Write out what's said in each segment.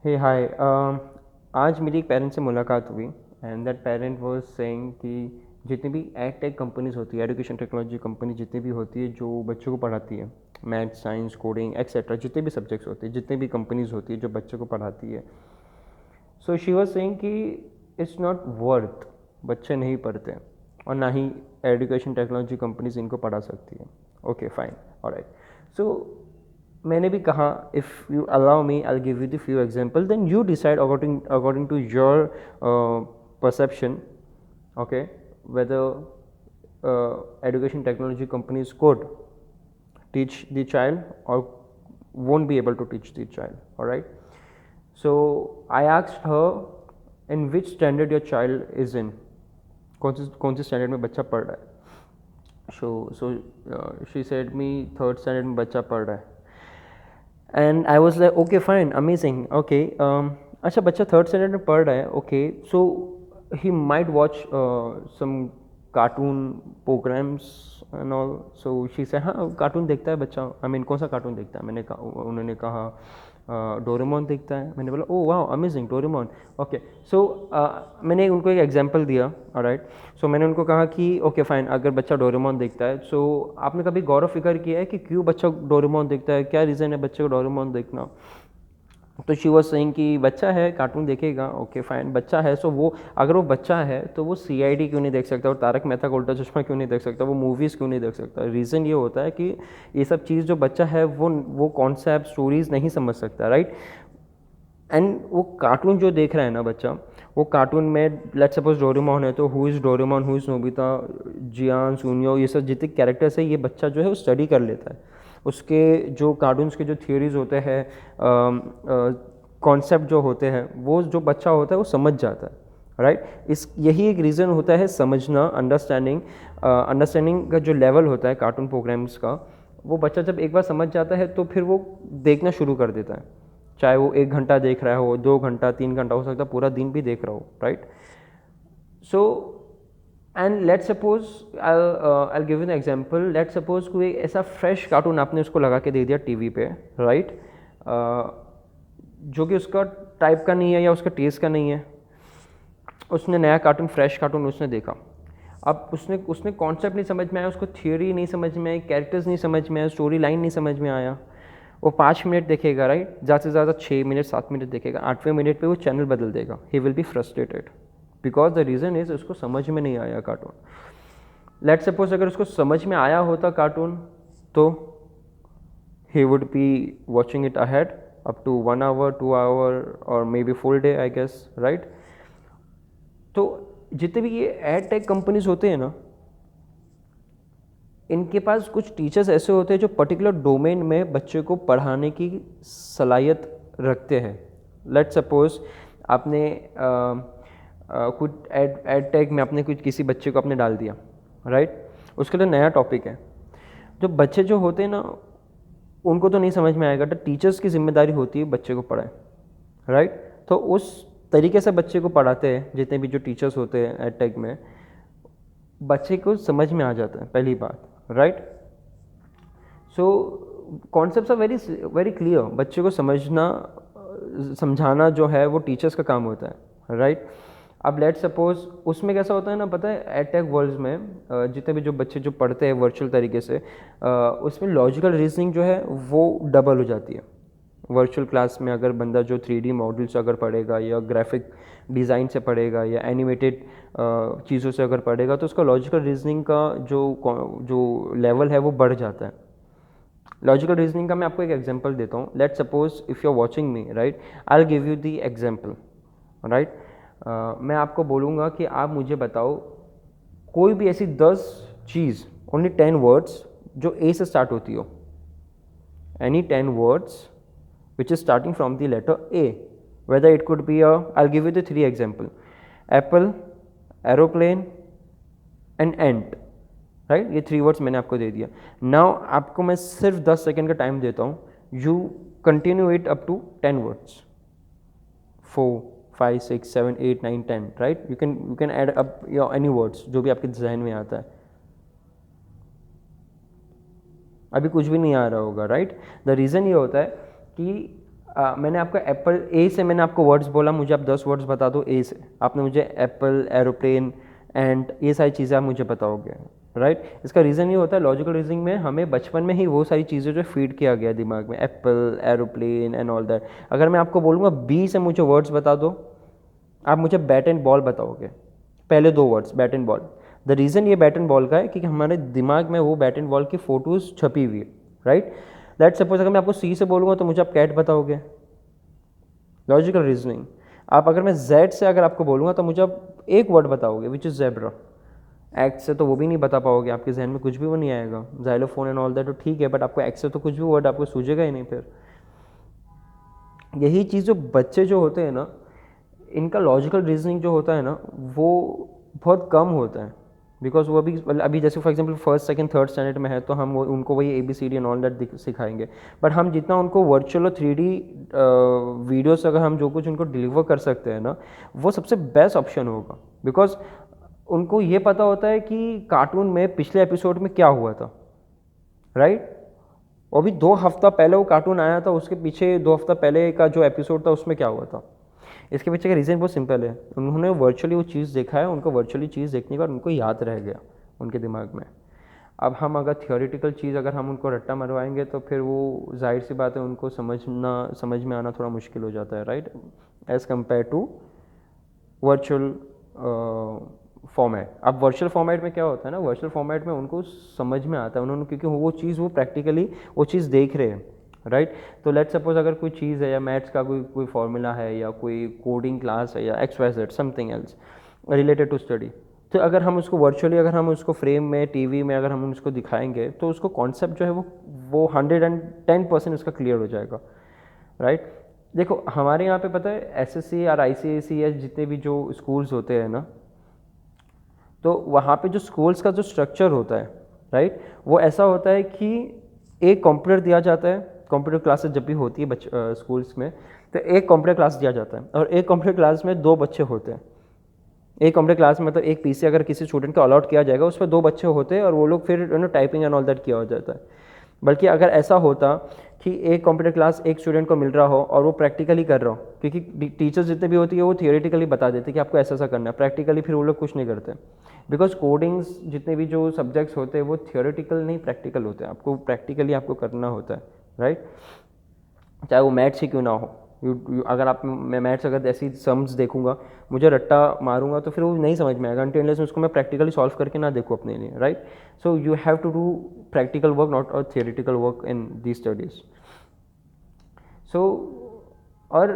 हे हाय आज मेरी एक पेरेंट से मुलाकात हुई and that parent was saying कि जितनी भी एड टेक कंपनीज होती है, एजुकेशन टेक्नोलॉजी कंपनी जितनी भी होती है जो बच्चों को पढ़ाती है, मैथ साइंस कोडिंग एक्सेट्रा जितने भी सब्जेक्ट्स होते हैं, जितने भी कंपनीज होती है जो बच्चों को पढ़ाती है, सो शी वाज सेइंग कि इट्स नॉट वर्थ, बच्चे नहीं पढ़ते और ना ही एजुकेशन टेक्नोलॉजी कंपनीज इनको पढ़ा सकती है. Okay fine, alright. सो मैंने भी कहा if you allow me I give you the few example, then you decide according to your perception, okay, whether education technology companies could teach the child or won't be able to teach the child. All right. So I asked her, in which standard your child is in, कौन सी standard में बच्चा पढ़ रहा है. So she said me third standard में बच्चा पढ़ रहा है. And I was like okay fine amazing okay. अच्छा बच्चा थर्ड स्टैंडर्ड में पढ़ रहा है. Okay so he might watch some cartoon programs and all. So she say हाँ कार्टून देखता है बच्चा. आई मीन कौन सा कार्टून देखता है. उन्होंने कहा डोरेमोन देखता है. मैंने बोला ओह वाह अमेजिंग डोरेमोन. ओके सो मैंने उनको एक एग्जांपल दिया. ऑलराइट. सो मैंने उनको कहा कि ओके फाइन अगर बच्चा डोरेमोन देखता है, सो आपने कभी गौर व फिक्र किया है कि क्यों बच्चा डोरेमोन देखता है, क्या रीज़न है बच्चे को डोरेमोन देखना. तो शी वॉज सेइंग कि बच्चा है कार्टून देखेगा. ओके फाइन बच्चा है. सो वो अगर वो बच्चा है तो वो CID क्यों नहीं देख सकता और तारक मेहता का उल्टा चश्मा क्यों नहीं देख सकता, वो मूवीज़ क्यों नहीं देख सकता. रीज़न ये होता है कि ये सब चीज़ जो बच्चा है वो कॉन्सेप्ट स्टोरीज़ नहीं समझ सकता. राइट. एंड वो कार्टून जो देख रहा है ना बच्चा, वो कार्टून में लेट सपोज डोरेमोन है तो who is Doraemon, who is Nobita, Gian, Suneo, ये सब जितने कैरेक्टर्स है ये बच्चा जो है वो स्टडी कर लेता है. उसके जो कार्टून्स के जो थियोरीज होते हैं, कॉन्सेप्ट जो होते हैं, वो जो बच्चा होता है वो समझ जाता है. राइट. इस यही एक रीज़न होता है समझना, अंडरस्टैंडिंग का जो लेवल होता है कार्टून प्रोग्राम्स का, वो बच्चा जब एक बार समझ जाता है तो फिर वो देखना शुरू कर देता है. चाहे वो 1 घंटा देख रहा हो, 2 घंटा, 3 घंटा, हो सकता है पूरा दिन भी देख रहा हो. Right. So and let suppose I give an example. Let suppose कोई ऐसा फ्रेश कार्टून आपने उसको लगा के दे दिया टीवी पे. राइट. जो कि उसका टाइप का नहीं है या उसका टेस्ट का नहीं है. उसने नया कार्टून, फ्रेश कार्टून उसने देखा. अब उसने कॉन्सेप्ट नहीं समझ में आया, उसको थियोरी नहीं समझ में आई, कैरेक्टर्स नहीं समझ में आया, स्टोरी लाइन नहीं समझ में आया. वो 5 मिनट देखेगा. राइट. ज़्यादा से ज़्यादा 6 मिनट 7 मिनट देखेगा. 8वें मिनट पे वो चैनल बदल देगा. He will be frustrated because the reason is उसको समझ में नहीं आया कार्टून. लेट सपोज अगर उसको समझ में आया होता कार्टून तो he would be watching it ahead up to 1 hour 2 hour और maybe full day I guess. Right. तो जितने भी ये एड टेक कंपनीज होते हैं ना, इनके पास कुछ टीचर्स ऐसे होते हैं जो पर्टिकुलर डोमेन में बच्चे को पढ़ाने की सलाहियत रखते हैं. लेट सपोज आपने कुछ एड टेक में आपने कुछ किसी बच्चे को आपने डाल दिया. राइट. उसके लिए नया टॉपिक है. जो बच्चे जो होते हैं ना उनको तो नहीं समझ में आएगा, तो टीचर्स की जिम्मेदारी होती है बच्चे को पढ़ाएं. राइट. तो उस तरीके से बच्चे को पढ़ाते हैं जितने भी जो टीचर्स होते हैं एड टेक में, बच्चे को समझ में आ जाता है पहली बात. Right. So concepts are very very clear. बच्चे को समझाना जो है वो टीचर्स का काम होता है. राइट. अब लेट सपोज उसमें कैसा होता है ना, पता है एड टेक वर्ल्ड में जितने भी जो बच्चे जो पढ़ते हैं वर्चुअल तरीके से, उसमें लॉजिकल रीजनिंग जो है वो डबल हो जाती है. वर्चुअल क्लास में अगर बंदा जो 3D मॉडल्स अगर पढ़ेगा या ग्राफिक डिज़ाइन से पढ़ेगा या एनिमेटेड चीज़ों से अगर पढ़ेगा तो उसका लॉजिकल रीजनिंग का जो लेवल है वो बढ़ जाता है. लॉजिकल रीजनिंग का मैं आपको एक एग्जांपल देता हूँ. Let suppose if you are watching me. Right. I will give you the example. Right. मैं आपको बोलूँगा कि आप मुझे बताओ कोई भी ऐसी 10 चीज़, ओनली 10 वर्ड्स जो ए से स्टार्ट होती हो. Any 10 words which is starting from the letter A. Whether it could be I'll give you the 3 example. Apple, aeroplane and ant. Right. ये 3 words मैंने आपको दे दिया. नाउ आपको मैं सिर्फ 10 सेकेंड का टाइम देता हूँ. You continue it up to 10 words. 4 5 6 7 8 9 10. Right. You can add up your any words जो भी आपके जहन में आता है. अभी कुछ भी नहीं आ रहा होगा. राइट. द रीज़न ये होता है कि मैंने आपको एप्पल ए से मैंने आपको वर्ड्स बोला, मुझे आप 10 वर्ड्स बता दो ए से, आपने मुझे एप्पल, एरोप्लेन एंड ये सारी चीज़ें आप मुझे बताओगे, राइट। इसका रीज़न ये होता है, लॉजिकल रीजनिंग में हमें बचपन में ही वो सारी चीज़ें जो फीड किया गया दिमाग में, Apple, aeroplane and all that. अगर मैं आपको बोलूँगा बी से मुझे वर्ड्स बता दो, आप मुझे बैट एंड बॉल बताओगे, पहले 2 words bat and ball. The reason ये बैट एंड बॉल का है क्योंकि हमारे दिमाग में वो बैट एंड बॉल की फ़ोटोज़ छपी हुई है, राइट। लेट्स सपोज अगर मैं आपको सी से बोलूँगा तो मुझे आप कैट बताओगे, लॉजिकल रीजनिंग। आप अगर मैं जेड से अगर आपको बोलूँगा तो मुझे आप एक वर्ड बताओगे विच इज़ जेब्रा। एक्स से तो वो भी नहीं बता पाओगे, आपके जहन में कुछ भी वो नहीं आएगा, जाइलोफोन एंड ऑल दैट तो ठीक है, बट आपको एक्स से तो कुछ भी वर्ड आपको सूझेगा ही नहीं। फिर यही चीज़ जो बच्चे जो होते हैं ना, इनका लॉजिकल रीजनिंग जो होता है ना वो बहुत कम होता है, बिकॉज वो अभी जैसे for example first second third standard में है तो हम उनको वही ABCD एंड ऑल दैट सिखाएंगे, बट हम जितना उनको वर्चुअल और 3D वीडियोस अगर हम जो कुछ उनको डिलीवर कर सकते हैं ना, वो सबसे बेस्ट ऑप्शन होगा। बिकॉज उनको ये पता होता है कि कार्टून में पिछले एपिसोड में क्या हुआ था, राइट। और अभी 2 हफ्ता पहले वो कार्टून आया था, उसके पीछे 2 हफ्ता पहले का जो एपिसोड था उसमें क्या हुआ था। इसके पीछे का रीज़न बहुत सिंपल है, उन्होंने वर्चुअली वो चीज़ देखा है, उनको वर्चुअली चीज़ देखने के बाद उनको याद रह गया उनके दिमाग में। अब हम अगर थियोरेटिकल चीज़ अगर हम उनको रट्टा मरवाएंगे तो फिर वो जाहिर सी बात है उनको समझ में आना थोड़ा मुश्किल हो जाता है, right, as compare to virtual format. अब वर्चुअल फॉर्मेट में क्या होता है ना, वर्चुअल फॉर्मेट में उनको समझ में आता है उन्होंने, क्योंकि वो चीज़ वो प्रैक्टिकली वो चीज़ देख रहे हैं, राइट। तो लेट्स सपोज अगर कोई चीज़ है या मैथ्स का कोई फॉर्मूला है या कोई कोडिंग क्लास है या XYZ something else related to study, तो अगर हम उसको वर्चुअली अगर हम उसको फ्रेम में टीवी में अगर हम उसको दिखाएंगे तो उसको कॉन्सेप्ट जो है वो 110% उसका क्लियर हो जाएगा, राइट। देखो हमारे यहाँ पे पता है SSC और ICSE या जितने भी जो स्कूल्स होते हैं ना, तो वहाँ पे जो स्कूल्स का जो स्ट्रक्चर होता है, राइट, वो ऐसा होता है कि एक कंप्यूटर दिया जाता है, कंप्यूटर क्लासेस जब भी होती है स्कूल्स में, तो एक कंप्यूटर क्लास दिया जाता है और एक कंप्यूटर क्लास में 2 बच्चे होते हैं। एक कंप्यूटर क्लास में मतलब एक PC अगर किसी स्टूडेंट को अलॉट किया जाएगा उसमें 2 बच्चे होते हैं और वो लोग फिर टाइपिंग एंड ऑल दैट किया हो जाता है। बल्कि अगर ऐसा होता कि एक कंप्यूटर क्लास एक स्टूडेंट को मिल रहा हो और वो प्रैक्टिकली कर रहा हो, क्योंकि टीचर्स जितने भी होती है वो थियोरेटिकली बता देते कि आपको ऐसा ऐसा करना है, प्रैक्टिकली फिर वो लोग कुछ नहीं करते। बिकॉज कोडिंग्स जितने भी जो सब्जेक्ट्स होते हैं वो थियोरेटिकल नहीं प्रैक्टिकल होते हैं, आपको प्रैक्टिकली आपको करना होता है, राइट। चाहे वो मैथ्स ही क्यों ना हो, अगर आप मैं मैथ्स अगर ऐसी सम्स देखूंगा, मुझे रट्टा मारूंगा तो फिर वो नहीं समझ में आएगा अनटिल उसको मैं प्रैक्टिकली सॉल्व करके ना देखूँ अपने लिए, right. So you have to do practical work not और theoretical work in the studies. So और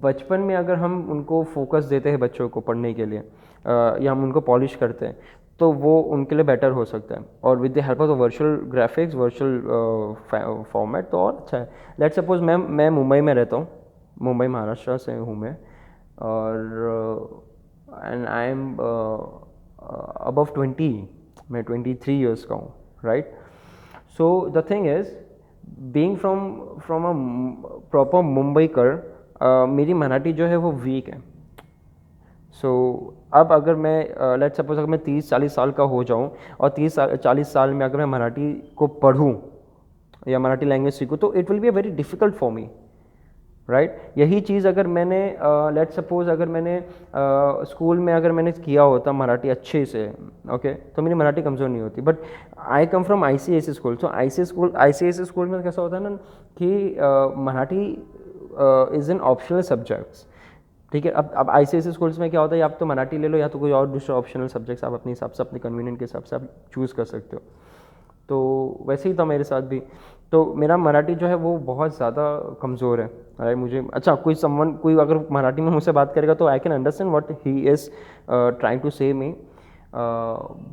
बचपन में अगर हम उनको फोकस देते हैं बच्चों को पढ़ने के लिए या हम उनको पॉलिश करते हैं तो वो उनके लिए बेटर हो सकता है, और with the help of virtual graphics virtual format तो और अच्छा है। लेट्स सपोज मैं मुंबई में रहता हूँ, मुंबई महाराष्ट्र से हूँ मैं, और एंड आई एम अबव 20, मैं 23 ईयर्स का हूँ, right. So the thing is being from a proper Mumbaikar, मेरी मराठी जो है वो वीक है। सो अब अगर मैं लेट्स सपोज अगर मैं 30-40 साल का हो जाऊं और 30-40 साल में अगर मैं मराठी को पढ़ूं या मराठी लैंग्वेज सीखूं तो it will be a very difficult for me, right. यही चीज़ अगर मैंने लेट्स सपोज अगर मैंने स्कूल में अगर मैंने किया होता मराठी अच्छे से, ओके, तो मेरी मराठी कमज़ोर नहीं होती। But I come from ICSE school, तो ICSE स्कूल में कैसा होता है ना कि Marathi is an optional subjects, ठीक है। अब ICSE स्कूल्स में क्या होता है, आप तो मराठी ले लो या तो कोई और दूसरा ऑप्शनल सब्जेक्ट्स आप अपने हिसाब से अपने कन्वीनियंट के हिसाब से आप चूज़ कर सकते हो। तो वैसे ही था मेरे साथ भी, तो मेरा मराठी जो है वो बहुत ज़्यादा कमज़ोर है, राइट। मुझे अच्छा कोई अगर मराठी में मुझसे बात करेगा तो I can understand what he is trying to say me,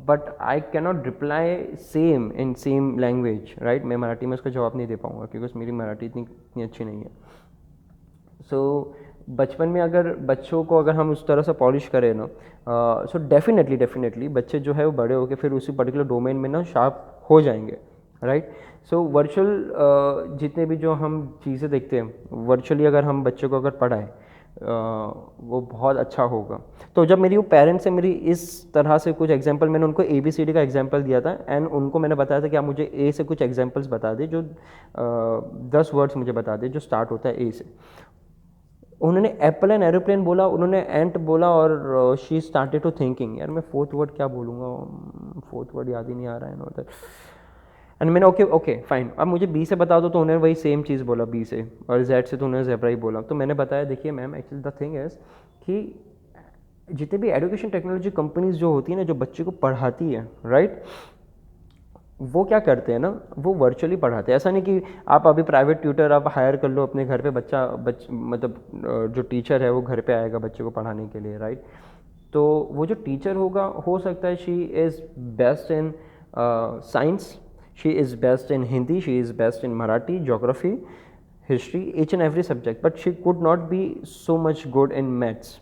but I can not reply same in same language, right. मैं मराठी में उसका जवाब नहीं दे पाऊँगा क्योंकि मेरी मराठी इतनी अच्छी नहीं है। सो बचपन में अगर बच्चों को अगर हम उस तरह से पॉलिश करें ना, सो डेफिनेटली बच्चे जो है वो बड़े होकर फिर उसी पर्टिकुलर डोमेन में ना शार्प हो जाएंगे, राइट। सो वर्चुअल जितने भी जो हम चीज़ें देखते हैं वर्चुअली अगर हम बच्चों को अगर पढ़ाएं वो बहुत अच्छा होगा। तो जब मेरी वो पेरेंट्स से मेरी इस तरह से कुछ एग्जांपल, मैंने उनको ABCD का एग्जांपल दिया था एंड उनको मैंने बताया था कि आप मुझे ए से कुछ एग्जांपल्स बता दें, जो 10 वर्ड्स मुझे बता दें जो स्टार्ट होता है ए से। उन्होंने एप्पल एंड एरोप्लेन बोला, उन्होंने एंट बोला, और शी स्टार्टेड टू थिंकिंग, यार मैं फोर्थ वर्ड क्या बोलूँगा, फोर्थ वर्ड याद ही नहीं आ रहा है ना। एंड मैंने ओके ओके फाइन, अब मुझे बी से बता दो, तो उन्होंने वही सेम चीज़ बोला बी से, और जेड से तो उन्होंने जेब्रा ही बोला। तो मैंने बताया देखिए ma'am, actually the thing is कि जितने भी एजुकेशन टेक्नोलॉजी कंपनीज जो होती है ना, जो बच्चे को पढ़ाती है, राइट, वो क्या करते हैं ना, वो वर्चुअली पढ़ाते हैं। ऐसा नहीं कि आप अभी प्राइवेट ट्यूटर आप हायर कर लो अपने घर पे, मतलब जो टीचर है वो घर पे आएगा बच्चे को पढ़ाने के लिए, राइट। तो वो जो टीचर होगा, हो सकता है she is best in science, she is best in Hindi, she is best in Marathi, geography, history, each and every subject, but she could not be so much good in maths.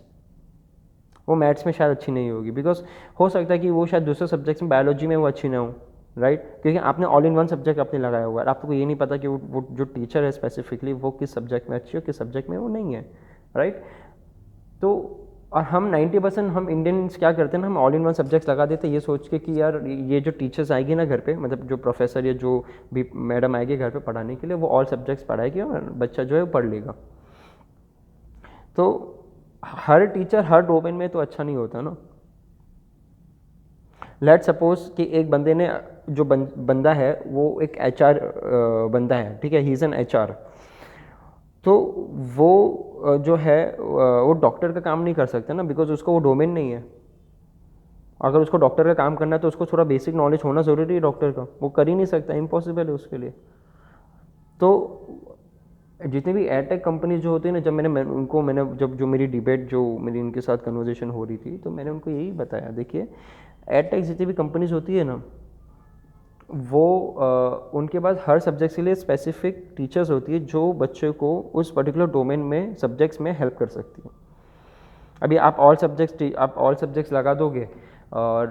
वो maths में शायद अच्छी नहीं होगी, बिकॉज हो सकता है कि वो शायद दूसरे सब्जेक्ट्स में, बायोलॉजी में वो अच्छी ना हो, राइट, क्योंकि आपने ऑल इन वन सब्जेक्ट आपने लगाया हुआ है, आपको ये नहीं पता कि वो जो टीचर है स्पेसिफिकली वो किस सब्जेक्ट में अच्छी है, किस सब्जेक्ट में वो नहीं है, राइट। तो और हम 90% हम इंडियंस क्या करते हैं ना, हम ऑल इन वन सब्जेक्ट्स लगा देते हैं ये सोच के कि यार ये जो टीचर्स आएगी ना घर पे, मतलब जो प्रोफेसर या जो भी मैडम आएगी घर पे पढ़ाने के लिए, वो ऑल सब्जेक्ट्स पढ़ाएगी और बच्चा जो है वो पढ़ लेगा। तो हर टीचर हर डोमेन में तो अच्छा नहीं होता ना। लेट सपोज कि एक बंदे ने, जो बंदा है वो एक HR बंदा है, ठीक है, ही इज़ एन HR। तो वो जो है वो डॉक्टर का काम नहीं कर सकता ना, बिकॉज उसको वो डोमेन नहीं है। अगर उसको डॉक्टर का काम करना है तो उसको थोड़ा बेसिक नॉलेज होना ज़रूरी है डॉक्टर का, वो कर ही नहीं सकता, इम्पॉसिबल है उसके लिए। तो जितनी भी एयरटेक कंपनीज जो होती है ना, जब मैंने जब जो मेरी डिबेट, जो मेरी उनके साथ कन्वर्जेशन हो रही थी, तो मैंने उनको यही बताया, देखिए एयरटेक जितनी भी कंपनीज होती है ना, वो उनके पास हर सब्जेक्ट के लिए स्पेसिफिक टीचर्स होती है जो बच्चे को उस पर्टिकुलर डोमेन में सब्जेक्ट्स में हेल्प कर सकती है। अभी आप ऑल सब्जेक्ट्स लगा दोगे, और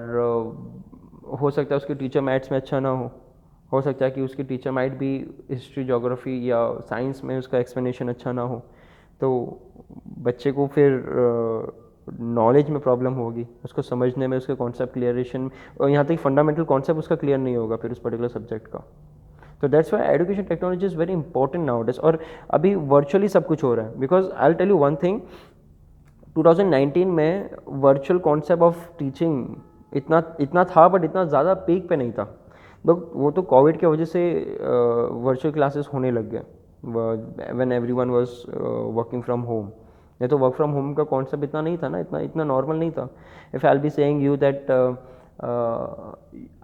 हो सकता है उसकी टीचर मैथ्स में अच्छा ना हो सकता है कि उसकी टीचर माइट भी हिस्ट्री, ज्योग्राफी या साइंस में उसका एक्सप्लेनेशन अच्छा ना हो, तो बच्चे को फिर नॉलेज में प्रॉब्लम होगी, उसको समझने में, उसके कॉन्सेप्ट क्लियरेशन, और यहाँ तक फंडामेंटल कॉन्सेप्ट उसका क्लियर नहीं होगा फिर उस पर्टिकुलर सब्जेक्ट का। तो that's why education technology is very important nowadays. और अभी वर्चुअली सब कुछ हो रहा है, because I will tell you one thing, 2019 में वर्चुअल कॉन्सेप्ट ऑफ टीचिंग इतना इतना था, बट इतना ज़्यादा पीक पे नहीं था। बट वो तो कोविड की वजह से वर्चुअल क्लासेस होने लग गए, when everyone was working from home. नहीं तो वर्क फ्रॉम होम का कॉन्सेप्ट इतना नहीं था ना, इतना इतना नॉर्मल नहीं था। If I will be saying you that I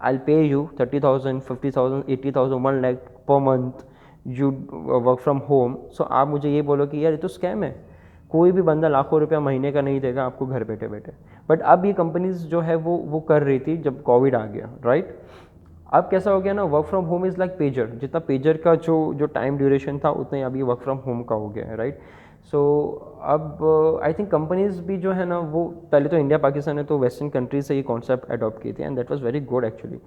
will pay you 30,000, 50,000, 80,000, 1 lakh per month, you work from home, so आप मुझे ये बोलो कि यार ये तो स्कैम है, कोई भी बंदा लाखों रुपया महीने का नहीं देगा आपको घर बैठे बैठे। बट अब ये कंपनीज जो है वो कर रही थी जब कोविड आ गया, राइट। अब कैसा हो गया ना, work from home is like pager, जितना पेजर का जो टाइम ड्यूरेशन था उतना ही अभी वर्क फ्रॉम होम का हो गया है, राइट। सो अब आई थिंक कंपनीज भी जो है ना, वो पहले तो इंडिया पाकिस्तान है तो वेस्टर्न कंट्रीज से ये कॉन्सेप्ट अडॉप्ट किए थे, and that was very good actually.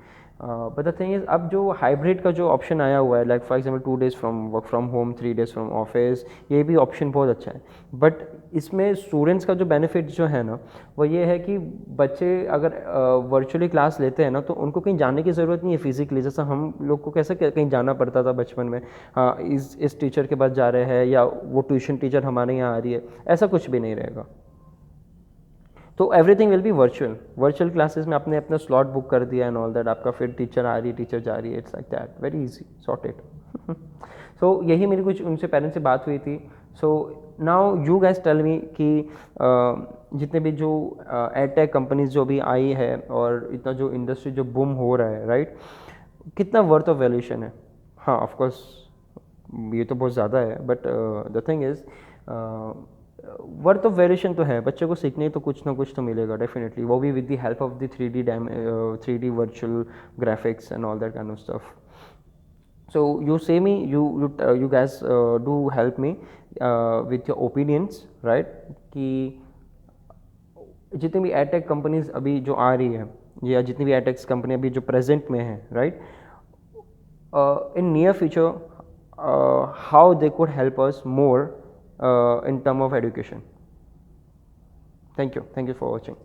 But the thing is, अब जो हाइब्रिड का जो ऑप्शन आया हुआ है, like for example 2 days from work from home, 3 days from office, ये भी ऑप्शन बहुत अच्छा है। बट इसमें स्टूडेंट्स का जो बेनिफिट जो है ना, वो ये है कि बच्चे अगर वर्चुअली क्लास लेते हैं ना, तो उनको कहीं जाने की ज़रूरत नहीं है फिजिकली, जैसा हम लोग को कैसे कहीं जाना पड़ता था बचपन में, हाँ इस टीचर के पास जा रहे हैं या वो ट्यूशन टीचर हमारे यहाँ आ रही है, ऐसा कुछ भी नहीं रहेगा। तो everything will be virtual classes में आपने अपना स्लॉट बुक कर दिया एंड ऑल दैट, आपका फिर टीचर आ रही है, टीचर जा रही है, it's like that, very easy, sorted. So यही मेरी कुछ उनसे पेरेंट्स से बात हुई थी। So now you guys tell me कि जितने भी जो एडटेक कंपनीज जो भी आई है और इतना जो इंडस्ट्री जो बूम हो रहा है, राइट, कितना वर्थ ऑफ वैल्यूएशन है। हाँ ऑफ कोर्स ये तो बहुत ज़्यादा है, but the thing is worth of variation तो है, बच्चे को सीखने तो कुछ ना कुछ तो मिलेगा डेफिनेटली, वो भी with the help of the 3D virtual graphics and all that kind of stuff. So you say me, you guys do help me with your opinions, right? कि जितनी भी एडटेक कंपनीज अभी जो आ रही है, या जितनी भी एडटेक कंपनी अभी जो प्रेजेंट में है, right, in near future how they could help us more in term of education. Thank you for watching.